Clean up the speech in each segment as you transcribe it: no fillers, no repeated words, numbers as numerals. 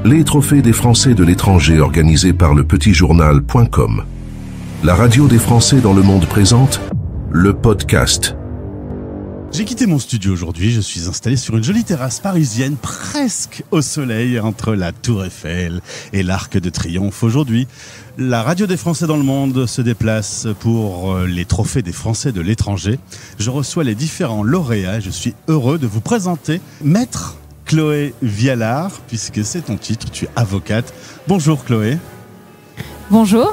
Les trophées des Français de l'étranger organisés par le petitjournal.com. La radio des Français dans le monde présente le podcast. J'ai quitté mon studio aujourd'hui, je suis installé sur une jolie terrasse parisienne, presque au soleil, entre la Tour Eiffel et l'Arc de Triomphe. Aujourd'hui, la radio des Français dans le monde se déplace pour les trophées des Français de l'étranger. Je reçois les différents lauréats, je suis heureux de vous présenter Maître Chloé Vialard, puisque c'est ton titre, tu es avocate. Bonjour Chloé. Bonjour.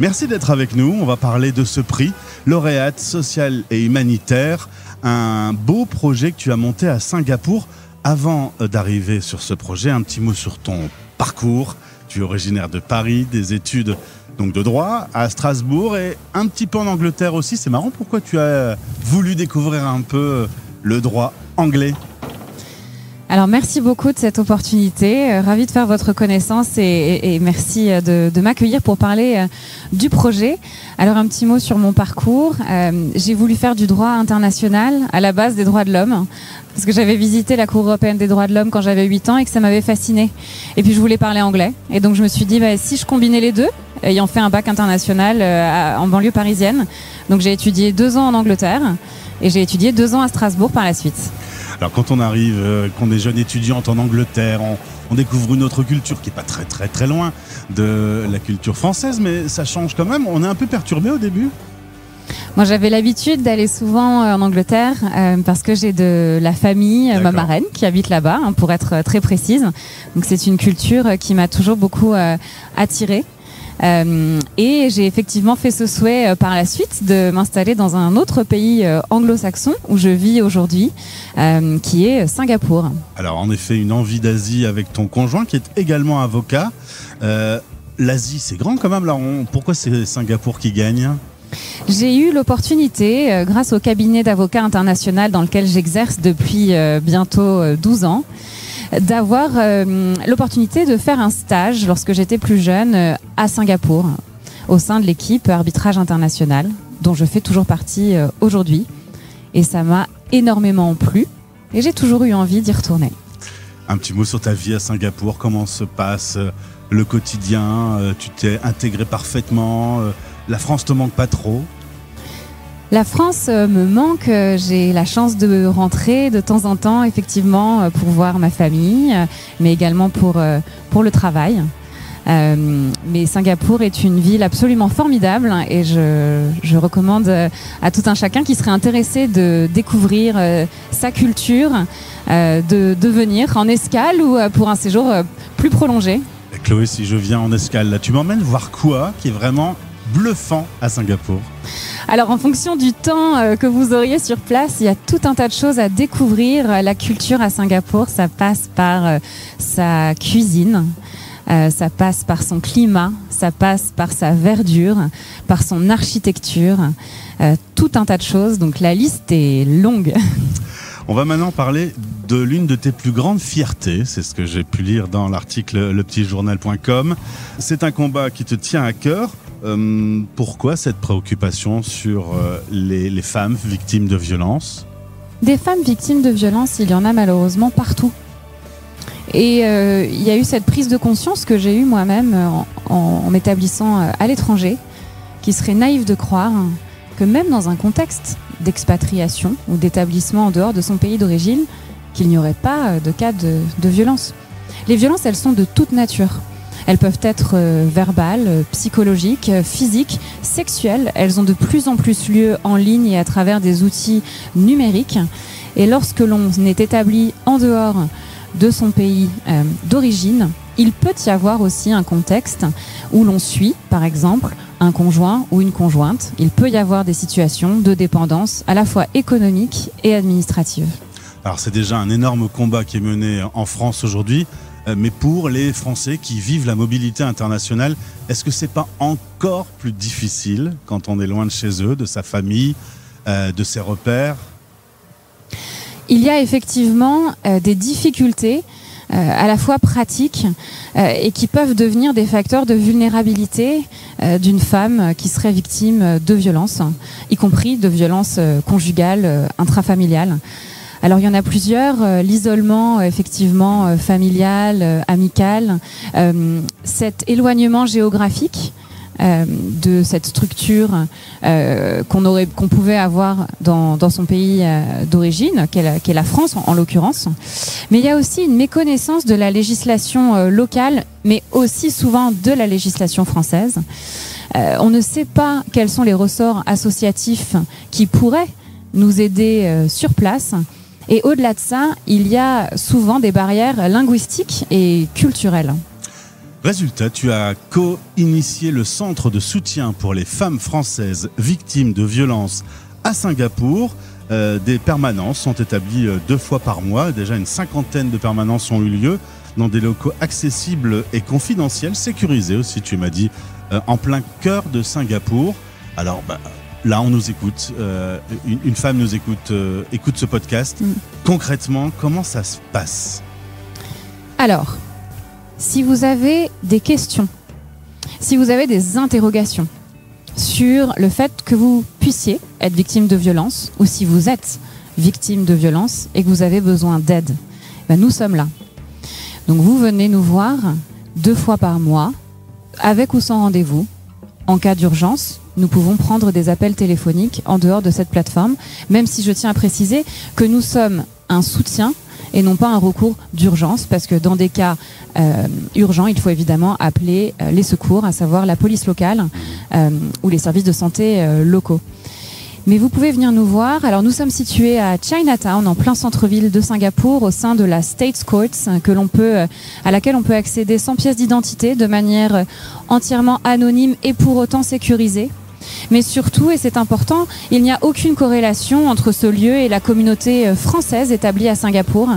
Merci d'être avec nous, on va parler de ce prix, lauréate sociale et humanitaire, un beau projet que tu as monté à Singapour. Avant d'arriver sur ce projet, un petit mot sur ton parcours. Tu es originaire de Paris, des études donc de droit à Strasbourg et un petit peu en Angleterre aussi. C'est marrant, pourquoi tu as voulu découvrir un peu le droit anglais ? Alors merci beaucoup de cette opportunité, ravi de faire votre connaissance et merci de m'accueillir pour parler du projet. Alors un petit mot sur mon parcours, j'ai voulu faire du droit international à la base des droits de l'homme, parce que j'avais visité la Cour européenne des droits de l'homme quand j'avais 8 ans et que ça m'avait fascinée. Et puis je voulais parler anglais, et donc je me suis dit si je combinais les deux, ayant fait un bac international en banlieue parisienne, donc j'ai étudié 2 ans en Angleterre et j'ai étudié 2 ans à Strasbourg par la suite. Alors quand on arrive, qu'on est jeune étudiante en Angleterre, on découvre une autre culture qui n'est pas très loin de la culture française, mais ça change quand même. On est un peu perturbé au début. Moi, j'avais l'habitude d'aller souvent en Angleterre parce que j'ai de la famille, ma marraine, qui habite là-bas, pour être très précise. Donc c'est une culture qui m'a toujours beaucoup attirée. Et j'ai effectivement fait ce souhait par la suite de m'installer dans un autre pays anglo-saxon où je vis aujourd'hui, qui est Singapour. Alors en effet, une envie d'Asie avec ton conjoint qui est également avocat. L'Asie, c'est grand quand même. Là, pourquoi c'est Singapour qui gagne ? J'ai eu l'opportunité, grâce au cabinet d'avocats international dans lequel j'exerce depuis bientôt 12 ans, d'avoir l'opportunité de faire un stage lorsque j'étais plus jeune à Singapour au sein de l'équipe arbitrage international dont je fais toujours partie aujourd'hui, et ça m'a énormément plu et j'ai toujours eu envie d'y retourner. Un petit mot sur ta vie à Singapour, comment se passe le quotidien, tu t'es intégré parfaitement, la France te manque pas trop ? La France me manque, j'ai la chance de rentrer de temps en temps, effectivement, pour voir ma famille, mais également pour le travail. Mais Singapour est une ville absolument formidable et je recommande à tout un chacun qui serait intéressé de découvrir sa culture, de venir en escale ou pour un séjour plus prolongé. Chloé, si je viens en escale, là, tu m'emmènes voir quoi qui est vraiment bluffant à Singapour ? Alors en fonction du temps que vous auriez sur place, il y a tout un tas de choses à découvrir. La culture à Singapour, ça passe par sa cuisine, ça passe par son climat, ça passe par sa verdure, par son architecture, tout un tas de choses. Donc la liste est longue. On va maintenant parler de l'une de tes plus grandes fiertés, c'est ce que j'ai pu lire dans l'article lepetitjournal.com. C'est un combat qui te tient à cœur. Pourquoi cette préoccupation sur les femmes victimes de violences ? Des femmes victimes de violences, il y en a malheureusement partout. Et il y a eu cette prise de conscience que j'ai eue moi-même en m'établissant à l'étranger, qui serait naïf de croire que même dans un contexte d'expatriation ou d'établissement en dehors de son pays d'origine, qu'il n'y aurait pas de cas de violence. Les violences, elles sont de toute nature. Elles peuvent être verbales, psychologiques, physiques, sexuelles. Elles ont de plus en plus lieu en ligne et à travers des outils numériques. Et lorsque l'on est établi en dehors de son pays d'origine, il peut y avoir aussi un contexte où l'on suit, par exemple, un conjoint ou une conjointe. Il peut y avoir des situations de dépendance à la fois économique et administrative. Alors c'est déjà un énorme combat qui est mené en France aujourd'hui, mais pour les Français qui vivent la mobilité internationale, est-ce que c'est pas encore plus difficile quand on est loin de chez eux, de sa famille, de ses repères ? Il y a effectivement des difficultés à la fois pratiques et qui peuvent devenir des facteurs de vulnérabilité d'une femme qui serait victime de violences, y compris de violences conjugales, intrafamiliales. Alors il y en a plusieurs, l'isolement effectivement familial, amical, cet éloignement géographique de cette structure qu'on pouvait avoir dans son pays d'origine, qu'est la France en l'occurrence. Mais il y a aussi une méconnaissance de la législation locale, mais aussi souvent de la législation française. On ne sait pas quels sont les ressorts associatifs qui pourraient nous aider sur place. Et au-delà de ça, il y a souvent des barrières linguistiques et culturelles. Résultat, tu as co-initié le centre de soutien pour les femmes françaises victimes de violences à Singapour. Des permanences sont établies 2 fois par mois. Déjà une 50aine de permanences ont eu lieu dans des locaux accessibles et confidentiels, sécurisés aussi, tu m'as dit, en plein cœur de Singapour. Alors, là, on nous écoute. Une femme nous écoute, écoute ce podcast. Concrètement, comment ça se passe ? Alors, si vous avez des questions, si vous avez des interrogations sur le fait que vous puissiez être victime de violence, ou si vous êtes victime de violence et que vous avez besoin d'aide, nous sommes là. Donc vous venez nous voir 2 fois par mois, avec ou sans rendez-vous. En cas d'urgence, nous pouvons prendre des appels téléphoniques en dehors de cette plateforme, même si je tiens à préciser que nous sommes un soutien et non pas un recours d'urgence, parce que dans des cas urgents, il faut évidemment appeler les secours, à savoir la police locale ou les services de santé locaux. Mais vous pouvez venir nous voir. Alors nous sommes situés à Chinatown, en plein centre-ville de Singapour, au sein de la States Courts, à laquelle on peut accéder sans pièce d'identité, de manière entièrement anonyme et pour autant sécurisée. Mais surtout, et c'est important, il n'y a aucune corrélation entre ce lieu et la communauté française établie à Singapour,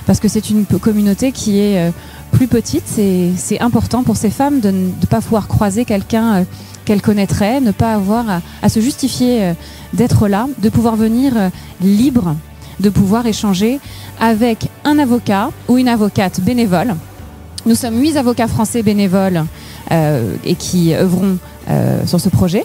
parce que c'est une communauté qui est plus petite. C'est important pour ces femmes de ne pas pouvoir croiser quelqu'un qu'elles connaîtraient, ne pas avoir à se justifier d'être là, de pouvoir venir libre, de pouvoir échanger avec un avocat ou une avocate bénévole. Nous sommes 8 avocats français bénévoles et qui œuvront sur ce projet.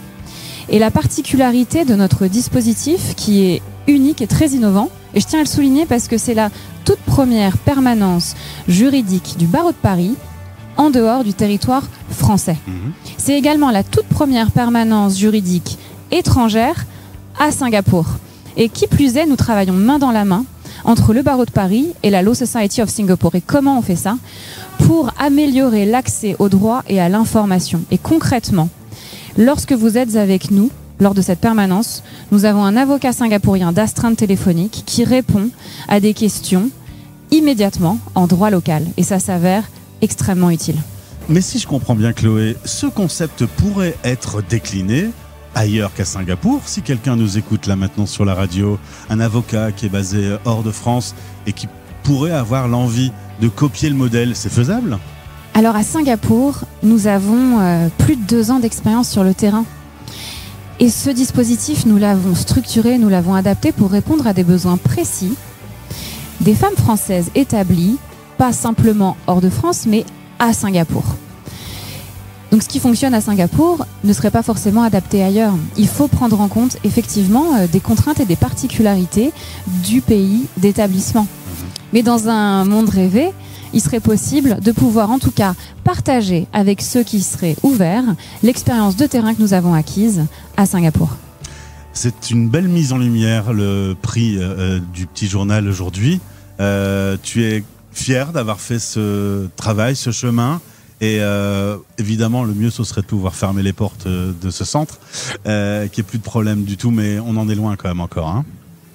Et la particularité de notre dispositif, qui est unique et très innovant, et je tiens à le souligner parce que c'est la toute première permanence juridique du barreau de Paris en dehors du territoire français. C'est également la toute première permanence juridique étrangère à Singapour. Et qui plus est, nous travaillons main dans la main entre le barreau de Paris et la Law Society of Singapore. Et comment on fait ça ? Pour améliorer l'accès au droit et à l'information. Et concrètement, lorsque vous êtes avec nous, lors de cette permanence, nous avons un avocat singapourien d'astreinte téléphonique qui répond à des questions immédiatement en droit local. Et ça s'avère extrêmement utile. Mais si je comprends bien, Chloé, ce concept pourrait être décliné ailleurs qu'à Singapour. Si quelqu'un nous écoute là maintenant sur la radio, un avocat qui est basé hors de France et qui pourrait avoir l'envie de copier le modèle, c'est faisable ? Alors à Singapour, nous avons plus de 2 ans d'expérience sur le terrain. Et ce dispositif, nous l'avons structuré, nous l'avons adapté pour répondre à des besoins précis des femmes françaises établies, pas simplement hors de France, mais à Singapour. Donc ce qui fonctionne à Singapour ne serait pas forcément adapté ailleurs. Il faut prendre en compte effectivement des contraintes et des particularités du pays d'établissement. Mais dans un monde rêvé, il serait possible de pouvoir en tout cas partager avec ceux qui seraient ouverts l'expérience de terrain que nous avons acquise à Singapour. C'est une belle mise en lumière, le prix du petit journal aujourd'hui. Tu es fier d'avoir fait ce travail, ce chemin. Et évidemment, le mieux, ce serait de pouvoir fermer les portes de ce centre, qu'il n'y ait plus de problème du tout, mais on en est loin quand même encore. Hein.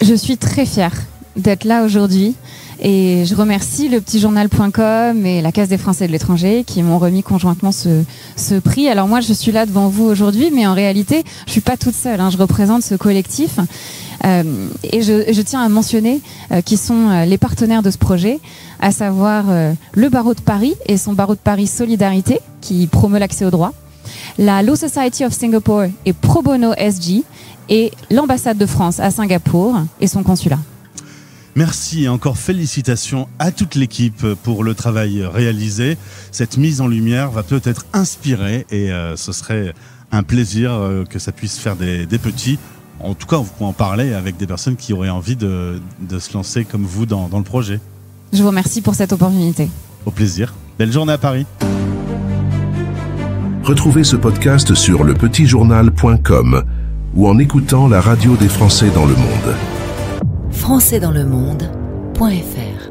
Je suis très fière d'être là aujourd'hui et je remercie le petitjournal.com et la Caisse des Français de l'étranger qui m'ont remis conjointement ce prix. Alors moi, je suis là devant vous aujourd'hui, mais en réalité, je suis pas toute seule. Je représente ce collectif et je tiens à mentionner qui sont les partenaires de ce projet, à savoir le barreau de Paris et son barreau de Paris Solidarité qui promeut l'accès au droit, la Law Society of Singapore et Pro Bono SG et l'ambassade de France à Singapour et son consulat. Merci et encore félicitations à toute l'équipe pour le travail réalisé. Cette mise en lumière va peut-être inspirer et ce serait un plaisir que ça puisse faire des petits en tout cas, vous pouvez en parler avec des personnes qui auraient envie de se lancer comme vous dans le projet. Je vous remercie pour cette opportunité. Au plaisir. Belle journée à Paris. Retrouvez ce podcast sur lepetitjournal.com ou en écoutant la radio des Français dans le monde. Françaisdanslemonde.fr